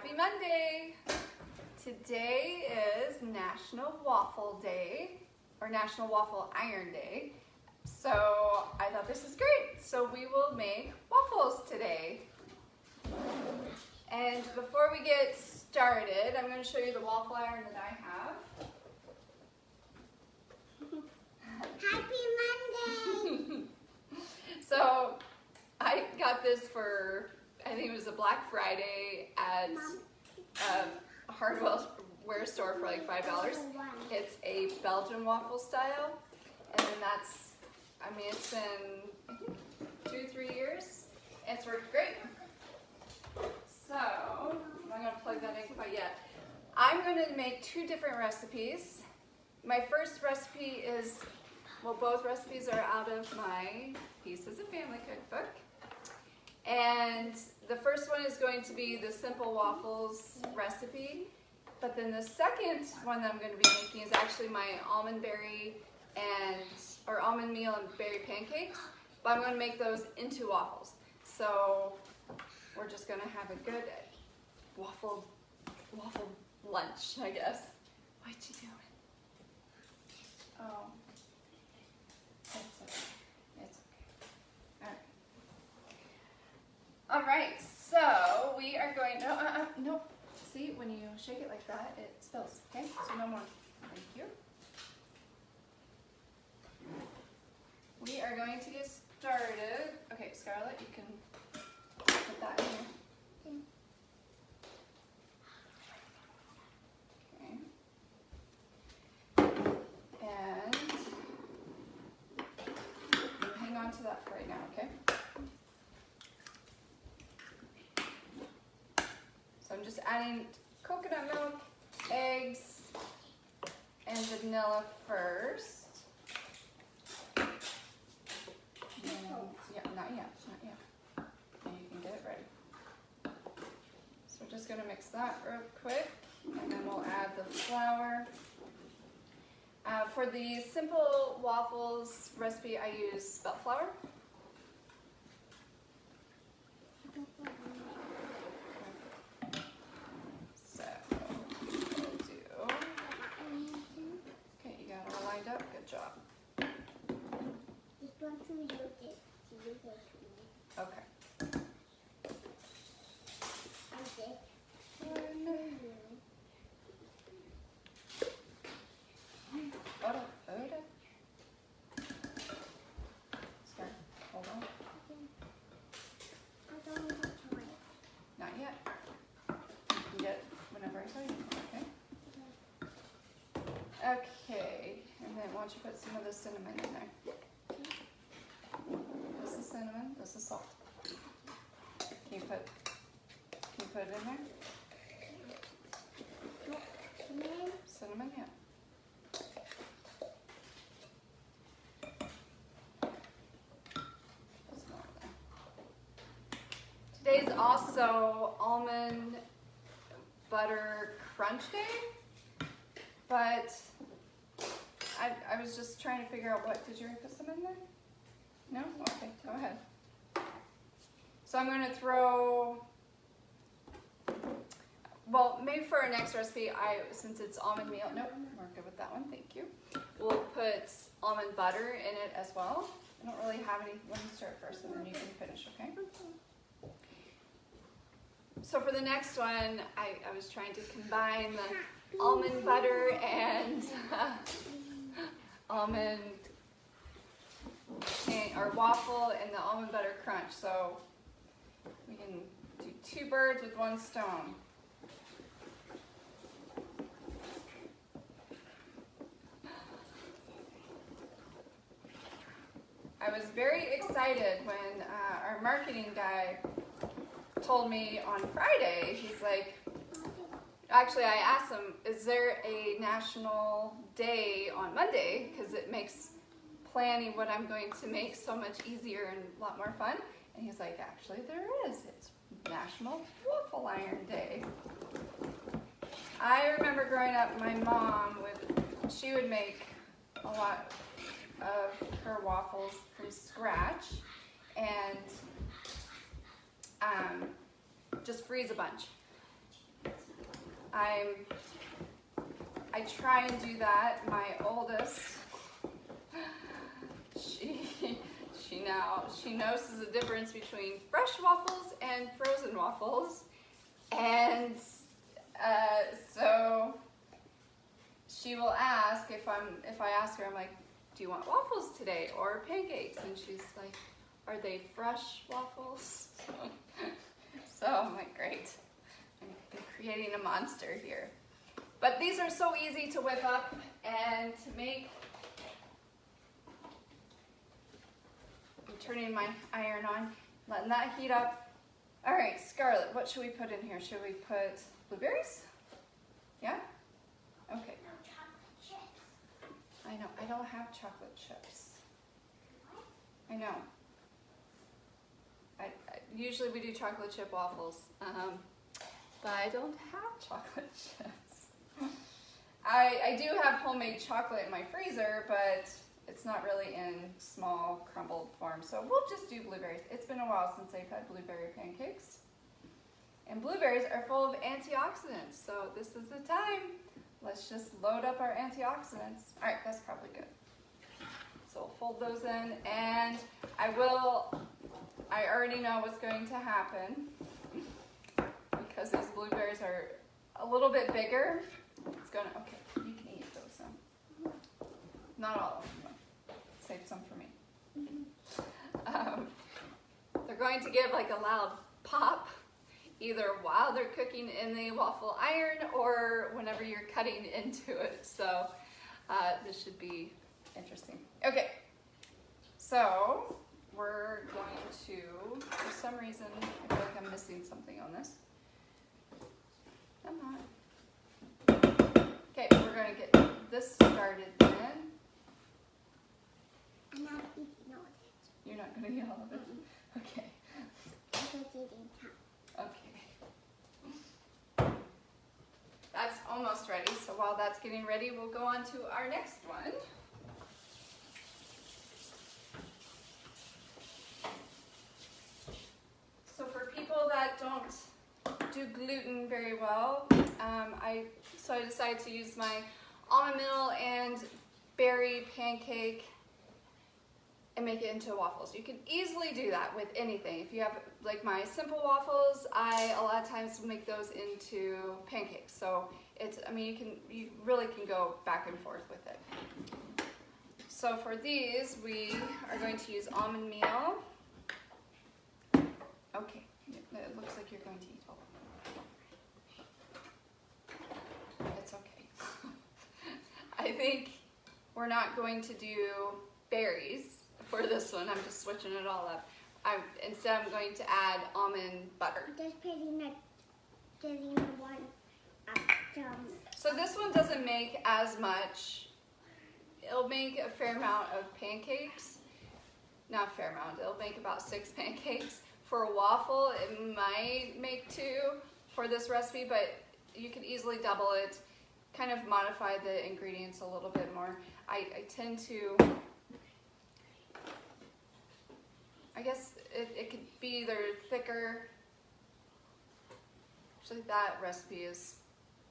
Happy Monday! Today is National Waffle Day, or National Waffle Iron Day. So I thought this is great. So we will make waffles today. And before we get started, I'm going to show you the waffle iron that I have. Happy Monday! So I got this for, I think it was a Black Friday at a hardware store for like $5. It's a Belgian waffle style, and then that's, I mean, it's been, I think, 2-3 years, and it's worked great. So, I'm not going to plug that in quite yet. I'm going to make 2 different recipes. My first recipe is, well, both recipes are out of my Pieces of Family cookbook. And the first one is going to be the simple waffles recipe. But then the second one that I'm going to be making is actually my almond meal and berry pancakes. But I'm going to make those into waffles. So we're just going to have a good waffle lunch, I guess. What you doing? Oh, it's okay. It's okay. All right, so we are going, no. See, when you shake it like that, it spills, okay? So no more. Thank you. We are going to get started. Okay, Scarlett, you can put that in here. Okay. And you hang on to that for right now, okay? So I'm just adding coconut milk, eggs, and vanilla first. Yeah, not yet. And you can get it ready. So we're just gonna mix that real quick, and then we'll add the flour. For the simple waffles recipe, I use spelt flour. So we'll do. Okay, you got it all lined up. Good job. Okay. Hold on. Not yet. You can get it whenever I tell you, okay? Okay, and then why don't you put some of the cinnamon in there? This is cinnamon, this is salt. Can you put it in there? Cinnamon, yeah. Today's also almond butter crunch day, but I was just trying to figure out did you already put some in there? No? Okay, go ahead. So I'm going to throw, well, maybe for our next recipe, since it's almond meal, nope, we're good with that one, thank you. We'll put almond butter in it as well. I don't really have any, let me start first and then you can finish, okay? So for the next one, I was trying to combine the almond butter and almond or waffle and the almond butter crunch. So we can do 2 birds with 1 stone. I was very excited when our marketing guy told me on Friday, he's like, actually I asked him, is there a national day on Monday? Because it makes planning what I'm going to make so much easier and a lot more fun. And he's like, actually there is. It's National Waffle Iron Day. I remember growing up, my mom she would make a lot of her waffles from scratch and just freeze a bunch. I try and do that. My oldest, she knows the difference between fresh waffles and frozen waffles, and so she will ask if I ask her, I'm like, do you want waffles today or pancakes? And she's like, are they fresh waffles? So I'm like, great. I'm creating a monster here. But these are so easy to whip up and to make. I'm turning my iron on, letting that heat up. All right, Scarlett, what should we put in here? Should we put blueberries? Yeah? Okay. No chocolate chips. I know, I don't have chocolate chips. I know. Usually we do chocolate chip waffles, but I don't have chocolate chips. I do have homemade chocolate in my freezer, but it's not really in small crumbled form, so we'll just do blueberries. It's been a while since I've had blueberry pancakes. And blueberries are full of antioxidants, so this is the time. Let's just load up our antioxidants. All right, that's probably good. So we'll fold those in, and I already know what's going to happen because these blueberries are a little bit bigger. It's gonna, okay, you can eat those now. Not all of them, save some for me. They're going to give like a loud pop, either while they're cooking in the waffle iron or whenever you're cutting into it. So this should be interesting. Okay, so we're going to, for some reason, I feel like I'm missing something on this. I'm not. Okay, we're going to get this started then. I'm not eating all of it. You're not going to eat all of it? Okay. I'm just eating half. Okay. That's almost ready, so while that's getting ready, we'll go on to our next one. So for people that don't do gluten very well, I decided to use my almond meal and berry pancake and make it into waffles. You can easily do that with anything. If you have like my simple waffles, I a lot of times make those into pancakes. So it's, I mean, you really can go back and forth with it. So for these, we are going to use almond meal. Okay, it looks like you're going to eat all of it. It's okay. I think we're not going to do berries for this one. I'm just switching it all up. Instead, I'm going to add almond butter. Just putting the one up. So this one doesn't make as much. It'll make a fair amount of pancakes. Not a fair amount. It'll make about 6 pancakes. For a waffle, it might make 2 for this recipe, but you could easily double it. Kind of modify the ingredients a little bit more. I tend to, I guess it could be either thicker. Actually, that recipe is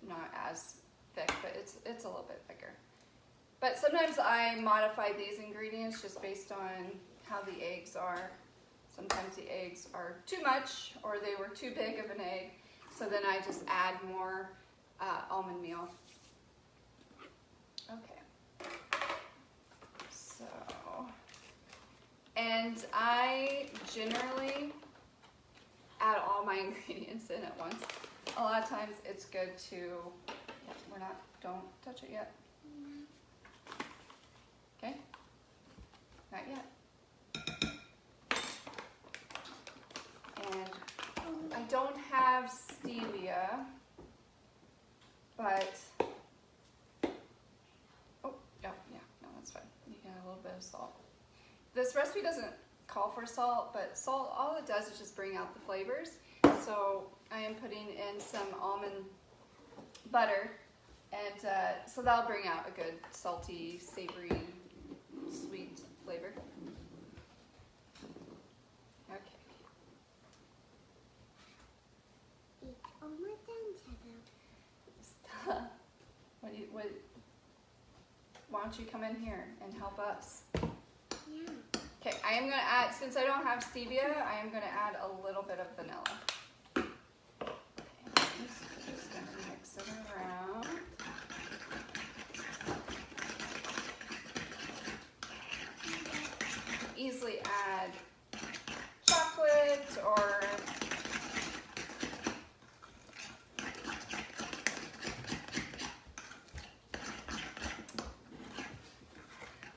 not as thick, but it's a little bit thicker. But sometimes I modify these ingredients just based on how the eggs are. Sometimes the eggs are too much or they were too big of an egg. So then I just add more almond meal. Okay. So, and I generally add all my ingredients in at once. A lot of times it's good to, yeah, don't touch it yet. Okay? Not yet. And I don't have stevia, but, oh, yeah, no, that's fine. You can add a little bit of salt. This recipe doesn't call for salt, but salt, all it does is just bring out the flavors. So I am putting in some almond butter, and so that'll bring out a good salty, savory, sweet flavor. Okay. It's almost done, Shadow. Why don't you come in here and help us? Yeah. Okay, I am gonna add, since I don't have stevia, I am gonna add a little bit of vanilla. Okay, just gonna mix it around. Easily add chocolate or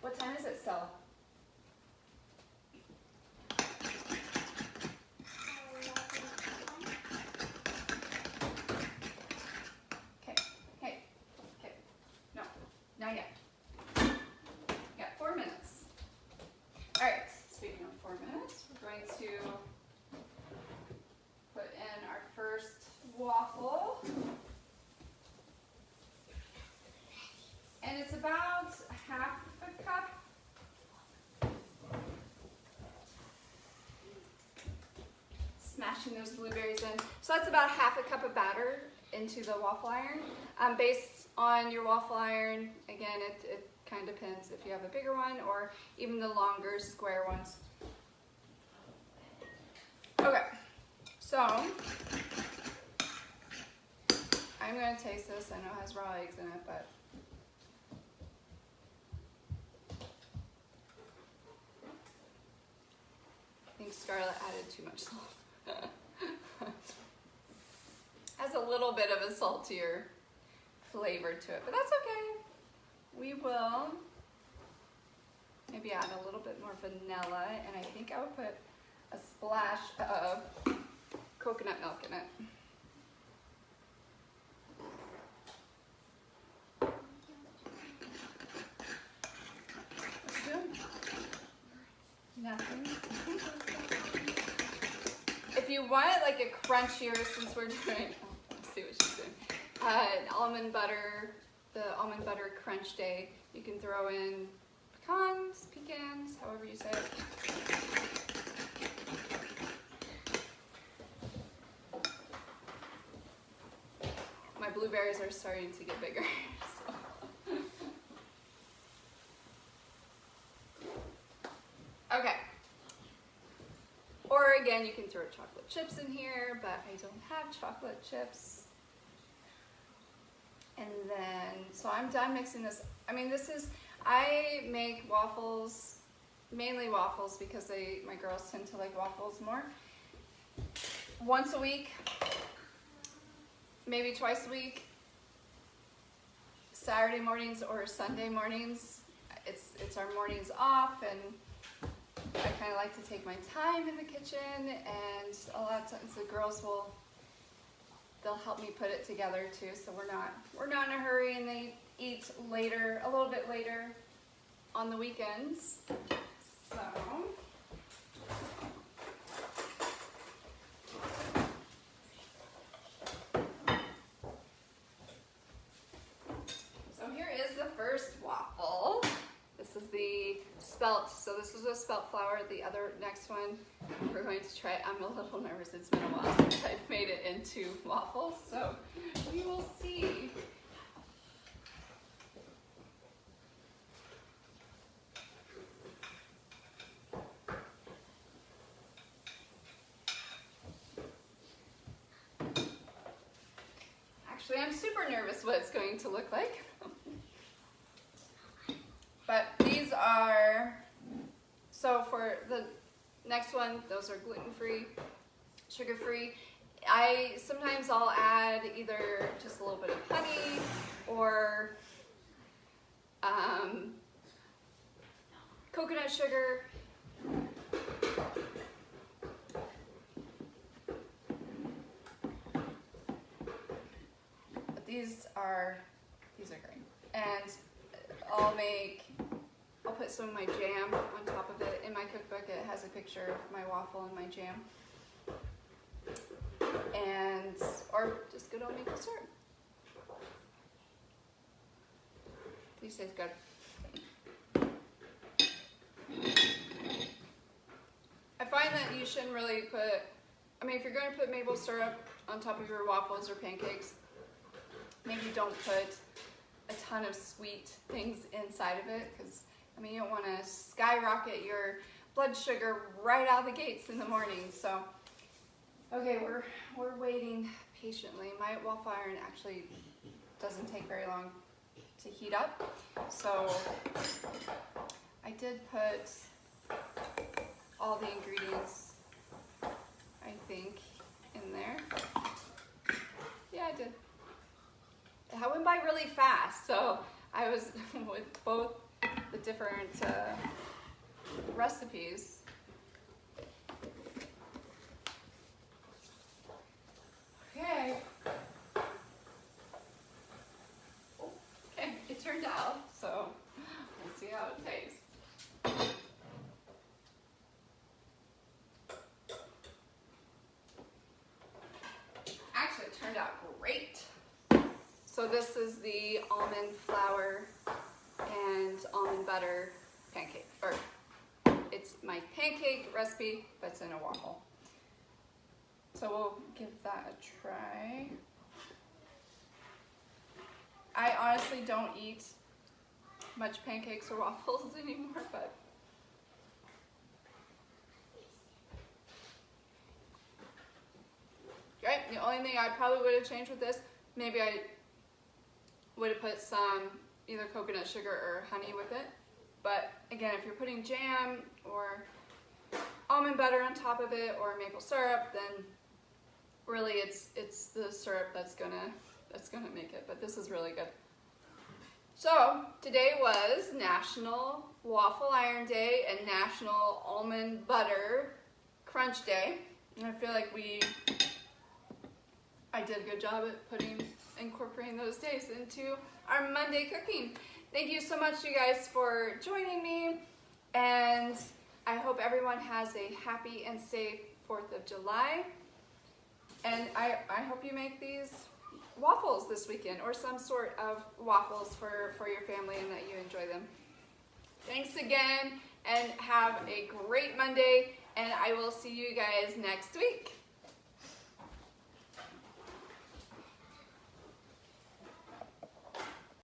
what time is it, Stella? Okay, hey, okay, no, not yet. Got 4 minutes. All right, speaking of 4 minutes, we're going to put in our first waffle. And it's about half a cup. Smashing those blueberries in. So that's about half a cup of batter into the waffle iron. Based on your waffle iron, again, it kind of depends if you have a bigger one or even the longer square ones. Okay, so I'm going to taste this. I know it has raw eggs in it, but I think Scarlett added too much salt. Has a little bit of a saltier flavor to it, but that's okay. We will maybe add a little bit more vanilla, and I think I would put a splash of coconut milk in it. What's you doing? Nothing. If you want it like a crunchier, since we're doing, oh, let's see what she's doing. Almond butter, the almond butter crunch day. You can throw in pecans, however you say it. My blueberries are starting to get bigger. So. Okay. Or again, you can throw chocolate chips in here, but I don't have chocolate chips. And then, so I'm done mixing this. I mean, I make waffles, mainly waffles because my girls tend to like waffles more. Once a week, maybe twice a week, Saturday mornings or Sunday mornings. It's our mornings off, and I kind of like to take my time in the kitchen, and a lot of times the girls they'll help me put it together too, so we're not in a hurry, and they eat later, a little bit later on the weekends. So here is the first waffle. This is the spelt, so this is a spelt flour. The next one, we're going to try. I'm a little nervous. It's been a while since I've made it into waffles, so we will see. Actually, I'm super nervous what it's going to look like. But these are, so for the next one, those are gluten-free, sugar-free. Sometimes I'll add either just a little bit of honey or coconut sugar. But these are great. And I'll put some of my jam on top of it. In my cookbook, it has a picture of my waffle and my jam. Or just good old maple syrup. These taste good. I find that you shouldn't really if you're going to put maple syrup on top of your waffles or pancakes, maybe don't put a ton of sweet things inside of it, because I mean, you don't want to skyrocket your blood sugar right out the gates in the morning. So, okay, we're waiting patiently. My waffle iron actually doesn't take very long to heat up. So I did put all the ingredients, I think, in there. Yeah, I did. It went by really fast, so I was with both the different recipes. Okay. Okay, it turned out, so we'll see how it tastes. Actually, it turned out great. So this is the almond flour and almond butter pancake, or it's my pancake recipe, but it's in a waffle. So we'll give that a try. I honestly don't eat much pancakes or waffles anymore, but okay, the only thing I probably would have changed with this, maybe I would have put some either coconut sugar or honey with it. But again, if you're putting jam or almond butter on top of it or maple syrup, then really it's the syrup that's gonna make it. But this is really good. So today was National Waffle Iron Day and National Almond Butter Crunch Day. And I feel like I did a good job at incorporating those days into our Monday cooking. Thank you so much, you guys, for joining me, and I hope everyone has a happy and safe 4th of July, and I hope you make these waffles this weekend, or some sort of waffles for your family, and that you enjoy them. Thanks again, and have a great Monday, and I will see you guys next week.